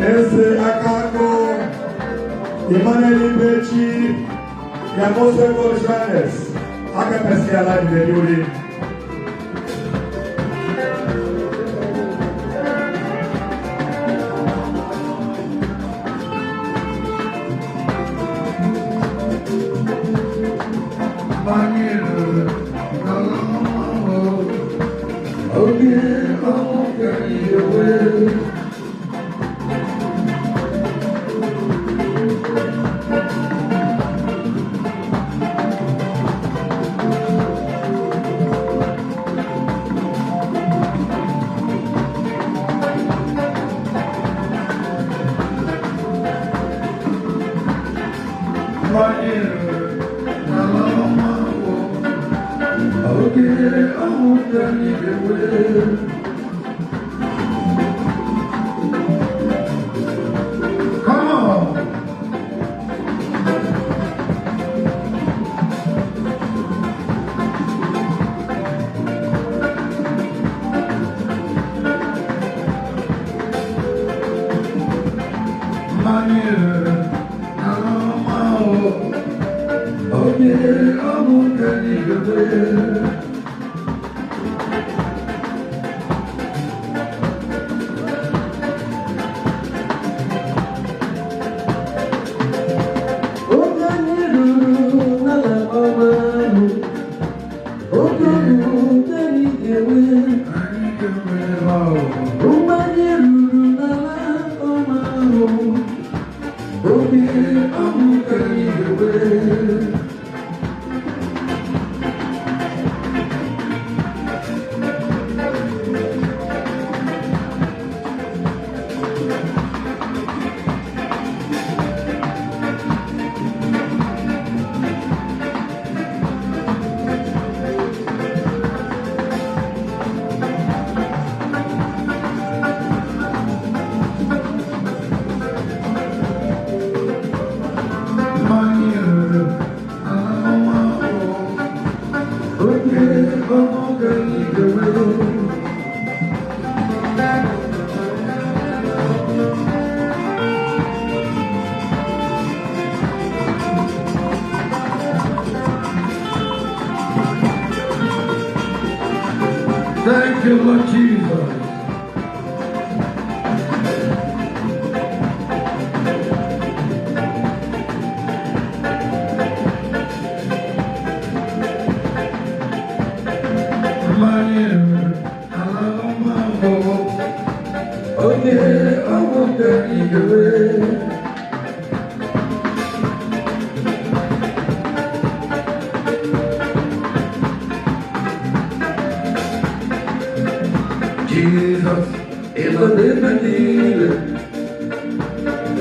Ese Akako, Anyanele Agape, Yamoso Johannes, Agape Love Band Aba. Thank you, Lord Jesus. Jesus is a living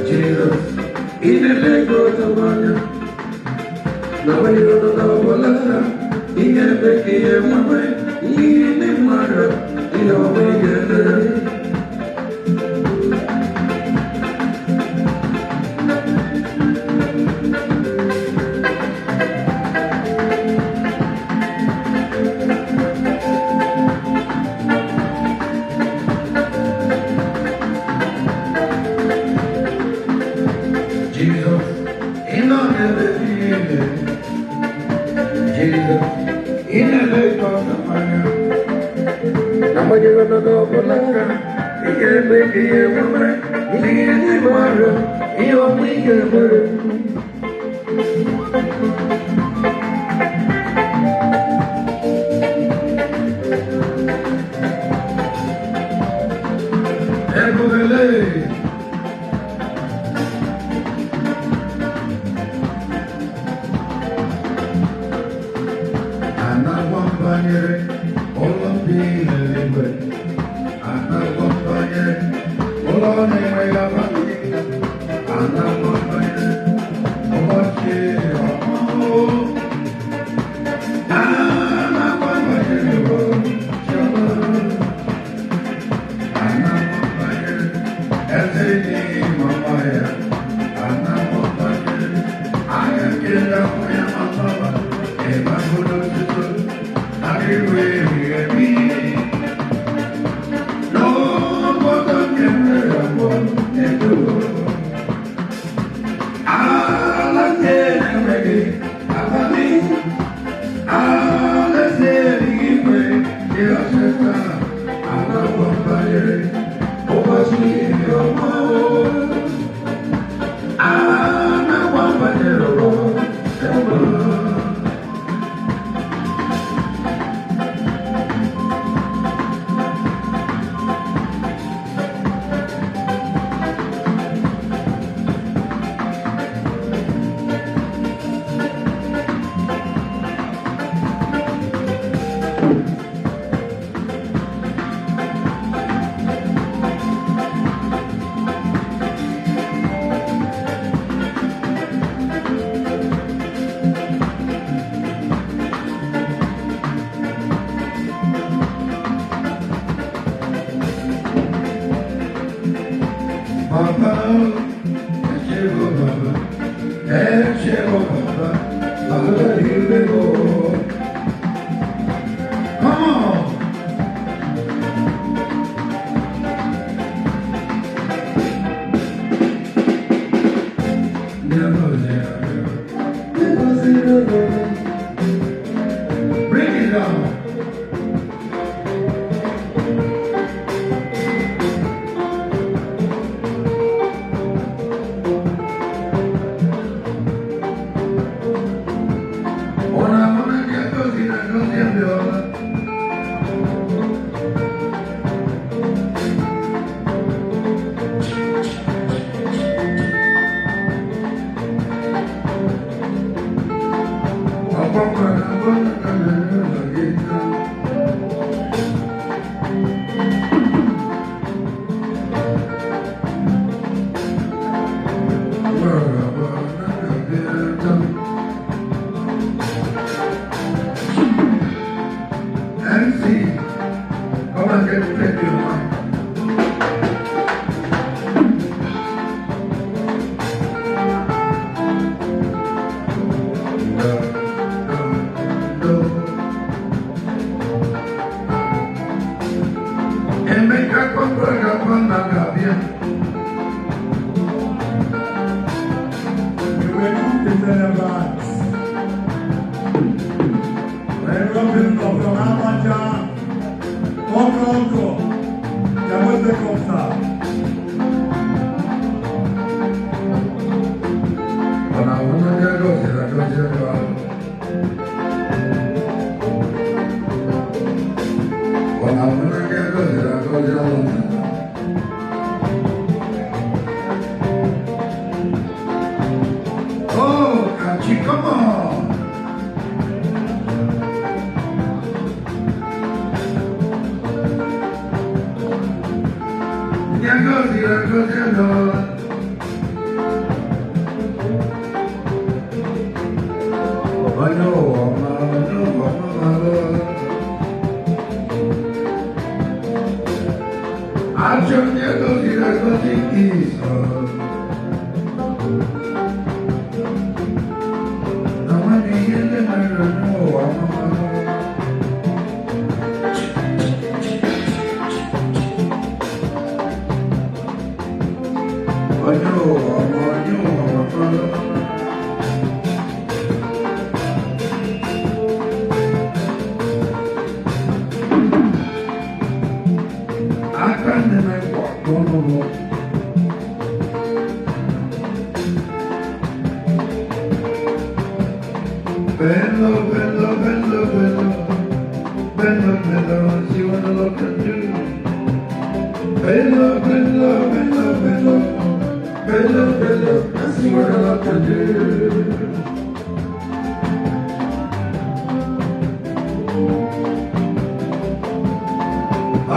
Jesus in a lego to one. Nobody don't know what I he can make it one way. He in the mother, he always get it.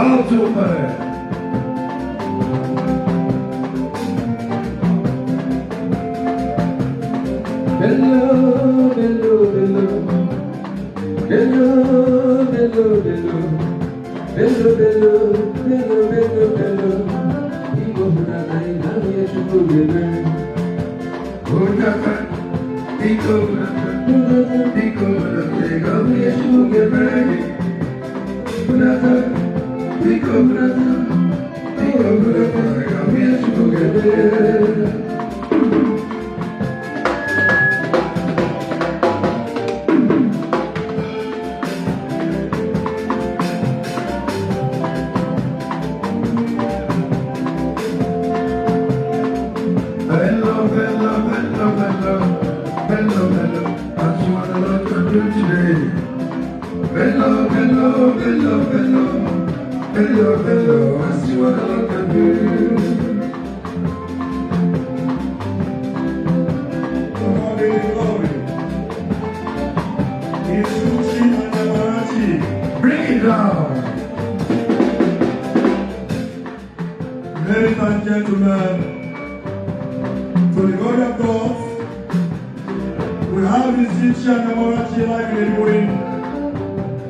Alto man. Hello, hello, hello. Hello, hello, hello. Hello, hello, hello, hello, hello. Igbo brother, I love you, Chukwu brother. Brother, Igbo brother, Igbo brother, I love you, Chukwu brother. Brother, Igbo brother, Igbo brother, I love you, Chukwu brother. Hello, hello, hello, hello. Hello, hello, I see what I can do. Come on, baby, glory. Isuchi and Amarachi. Bring it down. Ladies and gentlemen, to the God of gods, we have Isuchi and Amarachi live in the doing.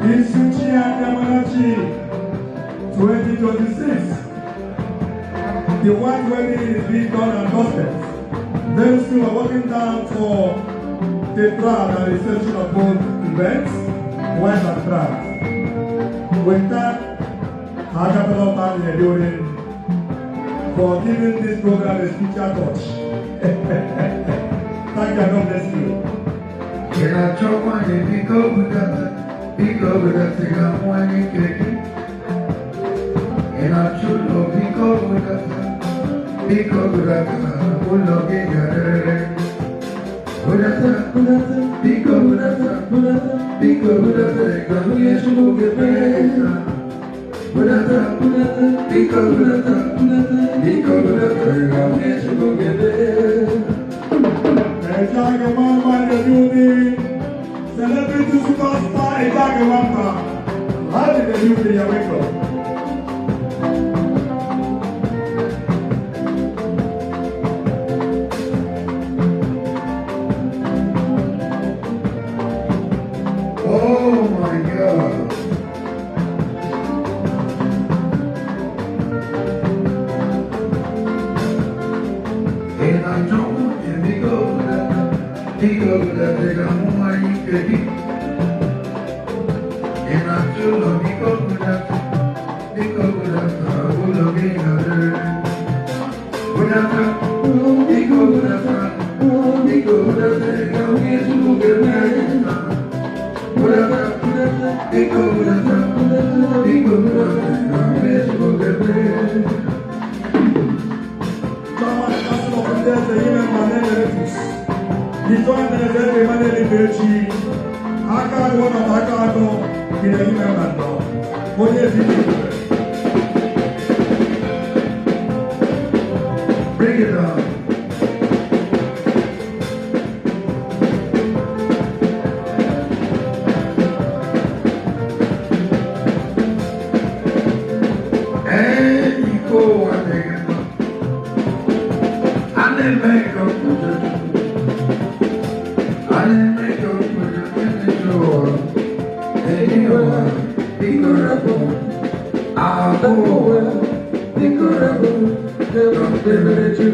Isuchi and Amarachi 2026. The white wedding is being done and dusted. Very soon we're walking down for the drag and reception of both events, white and drag. With that, Agape Love Band in the building for giving this program a spiritual touch. Thank you and God bless you. Can I talk my name? Because that's the I'm whining cake. And I should know because that's I'm looking at it. Because Celebrity superstar Agape Love Band. How did the new video wake up? oh my God. And I don't want him because they got more money to eat. And I still love because I will love you another. Bring it on. And you go and I didn't make up for it. I didn't make up for it in the door. And you know, be careful. I'll go well. Be careful. Don't give it to you.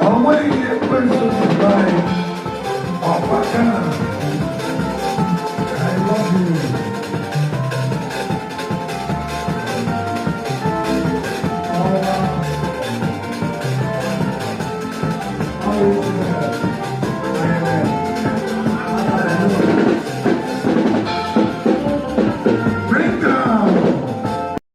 Away, Prince of the Light,